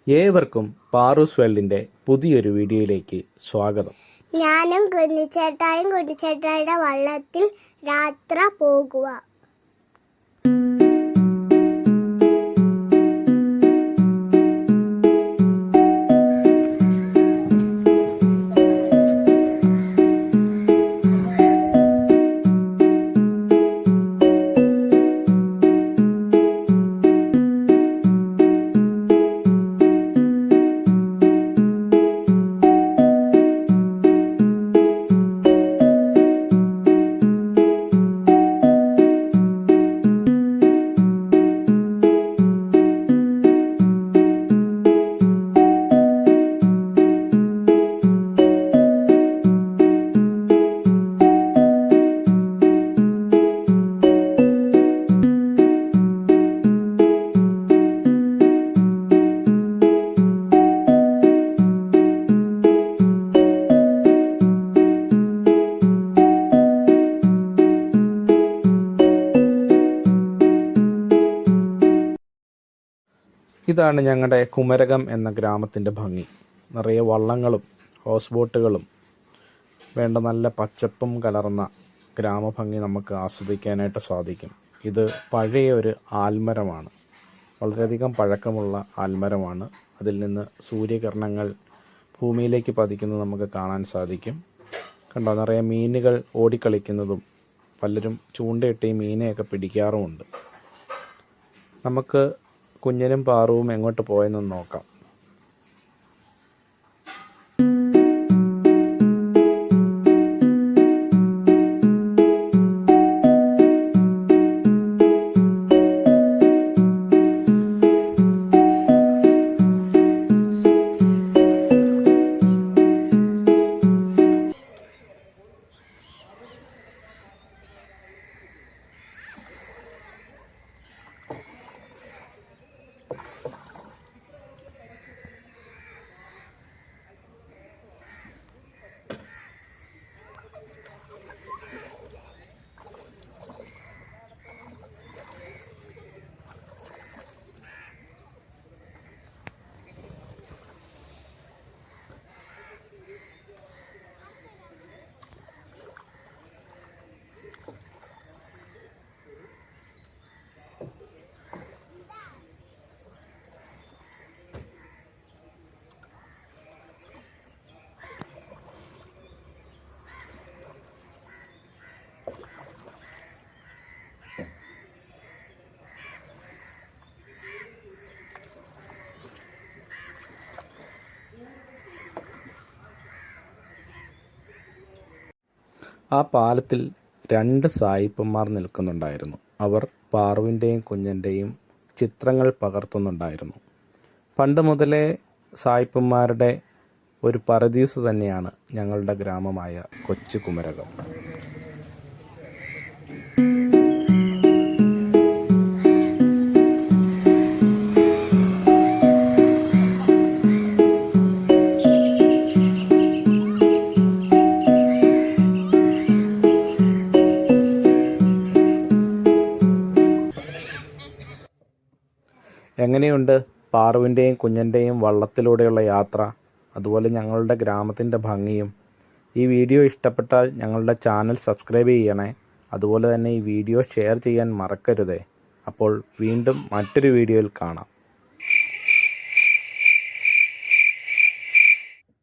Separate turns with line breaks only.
ഏവർക്കും പാറൂസ് വേൾഡിൻ്റെ പുതിയൊരു വീഡിയോയിലേക്ക് സ്വാഗതം.
ഞാനും കുഞ്ഞിച്ചേട്ടായുടെ വള്ളത്തിൽ യാത്ര പോകുക.
ഇതാണ് ഞങ്ങളുടെ കുമരകം എന്ന ഗ്രാമത്തിൻ്റെ ഭംഗി. നിറയെ വള്ളങ്ങളും ഹൗസ് ബോട്ടുകളും വേണ്ട നല്ല പച്ചപ്പും കലർന്ന ഗ്രാമഭംഗി നമുക്ക് ആസ്വദിക്കാനായിട്ട് സാധിക്കും. ഇത് പഴയ ഒരു ആൽമരമാണ്, വളരെയധികം പഴക്കമുള്ള ആൽമരമാണ്. അതിൽ നിന്ന് സൂര്യകിരണങ്ങൾ ഭൂമിയിലേക്ക് പതിക്കുന്നത് നമുക്ക് കാണാൻ സാധിക്കും. കണ്ടോ, നിറയെ മീനുകൾ ഓടിക്കളിക്കുന്നതും പലരും ചൂണ്ടയിട്ട് ഈ മീനെയൊക്കെ പിടിക്കാറുമുണ്ട്. നമുക്ക് കുഞ്ഞനും പാറുവും എങ്ങോട്ട് പോയെന്ന് നോക്കാം. ആ പാലത്തിൽ 2 സായിപ്പന്മാർ നിൽക്കുന്നുണ്ടായിരുന്നു. അവർ പാറുവിൻ്റെയും കുഞ്ഞൻ്റെയും ചിത്രങ്ങൾ പകർത്തുന്നുണ്ടായിരുന്നു. പണ്ട് മുതലേ സായിപ്പന്മാരുടെ ഒരു പറുദീസ് തന്നെയാണ് ഞങ്ങളുടെ ഗ്രാമമായ കൊച്ചു കുമരകം. എങ്ങനെയുണ്ട് പാറുവിൻ്റെയും കുഞ്ഞൻ്റെയും വള്ളത്തിലൂടെയുള്ള യാത്ര, അതുപോലെ ഞങ്ങളുടെ ഗ്രാമത്തിൻ്റെ ഭംഗിയും? ഈ വീഡിയോ ഇഷ്ടപ്പെട്ടാൽ ഞങ്ങളുടെ ചാനൽ സബ്സ്ക്രൈബ് ചെയ്യണേ. അതുപോലെ തന്നെ ഈ വീഡിയോ ഷെയർ ചെയ്യാൻ മറക്കരുതേ. അപ്പോൾ വീണ്ടും മറ്റൊരു വീഡിയോയിൽ കാണാം.